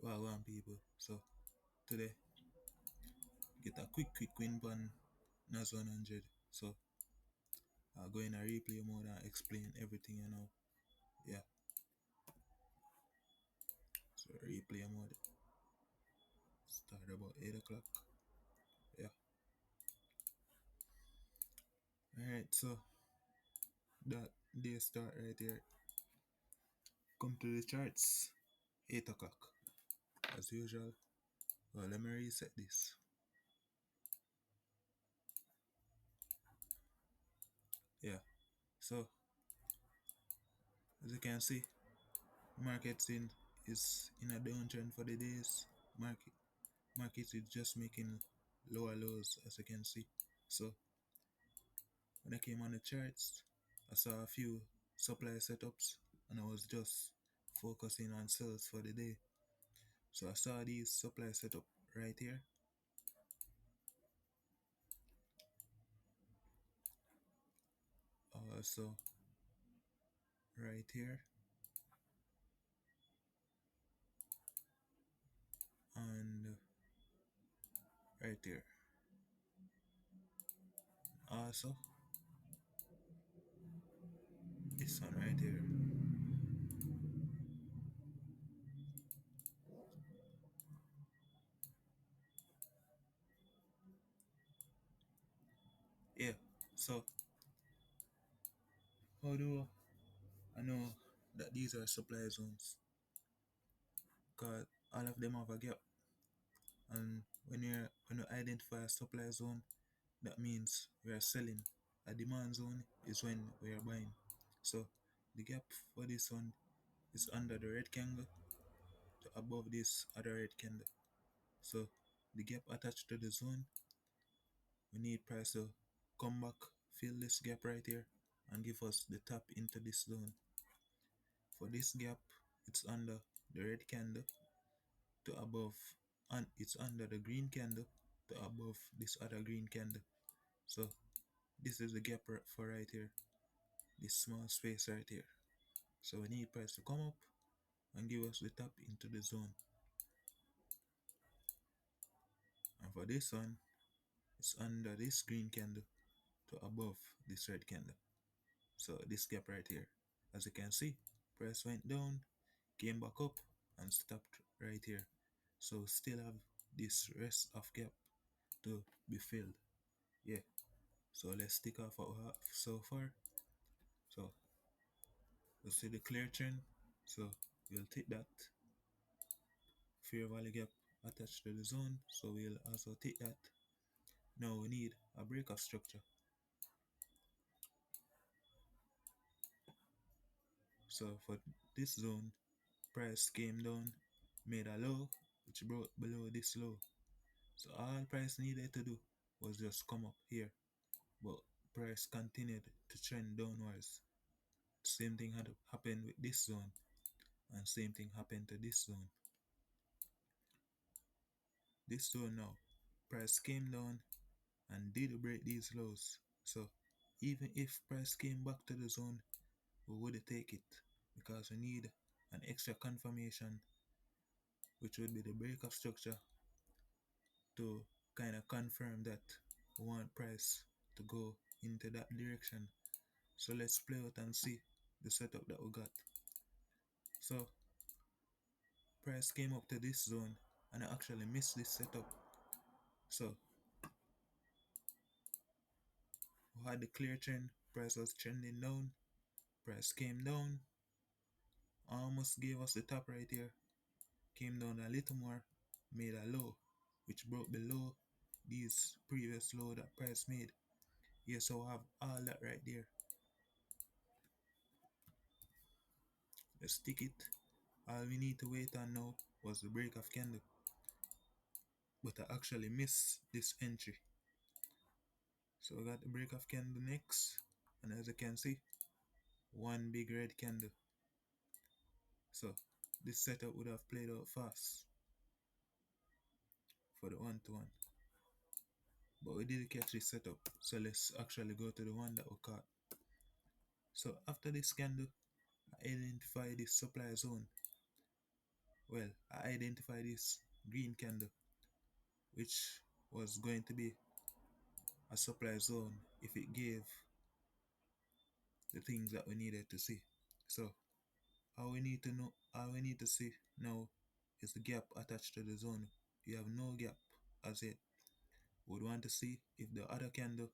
Well, one people. So today, get a quick win on NAS100. So I'll go in a replay mode and explain everything you know. Yeah. So replay mode start about 8 o'clock. Yeah. Alright, so that day start right here. Come to the charts. 8 o'clock. As usual. Well, let me reset this. Yeah. So as you can see, markets in is in a downtrend for the days. Market is just making lower lows as you can see. So when I came on the charts, I saw a few supply setups and I was just focusing on sales for the day. So I saw these supply setup right here. Also right here and right here. Also this one right here. Yeah. So how do I know that these are supply zones? Because all of them have a gap. And when you identify a supply zone, that means we are selling. A demand zone is when we are buying. So the gap for this one is under the red candle to above this other red candle. So the gap attached to the zone, we need price to come back, fill this gap right here, and give us the tap into this zone. For this gap, it's under the red candle to above, and it's under the green candle to above this other green candle. So this is the gap for right here, this small space right here. So we need price to come up and give us the tap into the zone. And for this one, it's under this green candle to above this red candle. So this gap right here. As you can see, price went down, came back up and stopped right here. So still have this rest of gap to be filled. Yeah. So let's tick off what we have so far. So we'll see the clear trend. So we'll take that fair value gap attached to the zone. So we'll also take that. Now we need a break of structure. So for this zone, price came down, made a low, which broke below this low. So all price needed to do was just come up here. But price continued to trend downwards. Same thing had happened with this zone, and same thing happened to this zone. This zone now, price came down and did break these lows. So even if price came back to the zone, we would take it because we need an extra confirmation, which would be the break of structure to kind of confirm that we want price to go into that direction. So let's play out and see the setup that we got. So price came up to this zone and I actually missed this setup. So we had the clear trend, price was trending down, price came down, almost gave us the top right here, came down a little more, made a low, which broke below these previous low that price made. Yeah, so I have all that right there. Let's stick it. All we need to wait on now was the break of candle. But I actually missed this entry. So we got the break of candle next. And as you can see, one big red candle. So this setup would have played out fast for the one-to-one. But we did catch this setup. So let's actually go to the one that we caught. So after this candle, I identify this supply zone. Well, I identified this green candle, which was going to be a supply zone if it gave the things that we needed to see. So all we need to see now is the gap attached to the zone. You have no gap as it would want to see if the other candle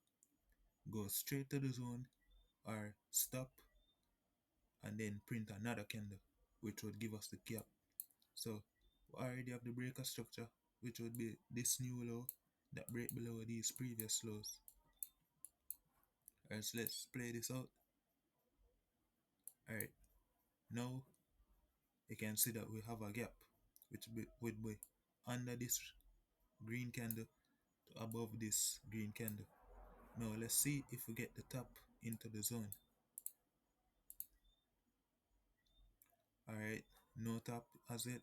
goes straight to the zone or stop and then print another candle, which would give us the gap. So we already have the breaker structure, which would be this new low that break below these previous lows. Alright, so let's play this out. Alright, now you can see that we have a gap, which would be under this green candle to above this green candle. Now let's see if we get the top into the zone. Alright, no top as it.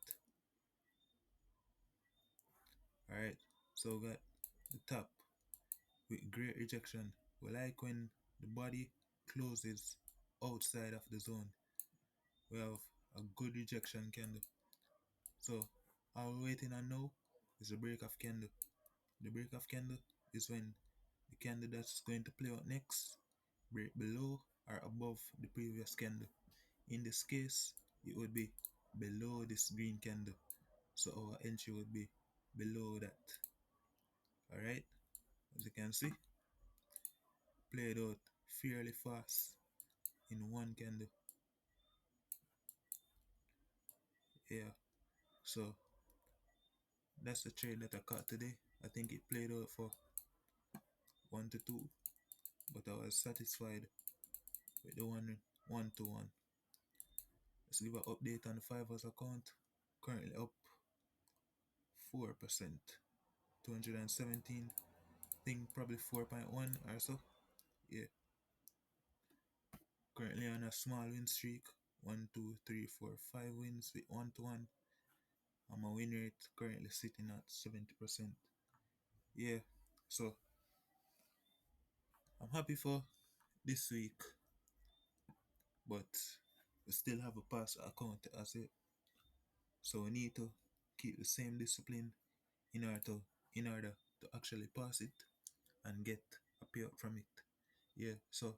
Alright, so we got the top with great rejection. We like when the body closes outside of the zone. We have a good rejection candle. So all we're waiting on now is the break of candle. The break of candle is when the candle that's going to play out next break below or above the previous candle. In this case, it would be below this green candle. So our entry would be below that. Alright, as you can see, played out fairly fast in one candle. Yeah, so that's the trade that I caught today. I think it played out for 1 to 2, but I was satisfied with the 1 to 1. Let's give an update on the Fivers account. Currently up 4%, 217. Think probably 4.1 or so. Yeah, currently on a small win streak. 1, 2, 3, 4, 5 wins with 1 to 1. And my win rate currently sitting at 70%. Yeah, so I'm happy for this week, but we still have a pass account as it. So we need to keep the same discipline in order to actually pass it and get a payout from it. Yeah, so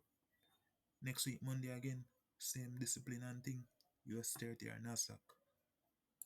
next week Monday again, same discipline and thing. US 30 or NASDAQ.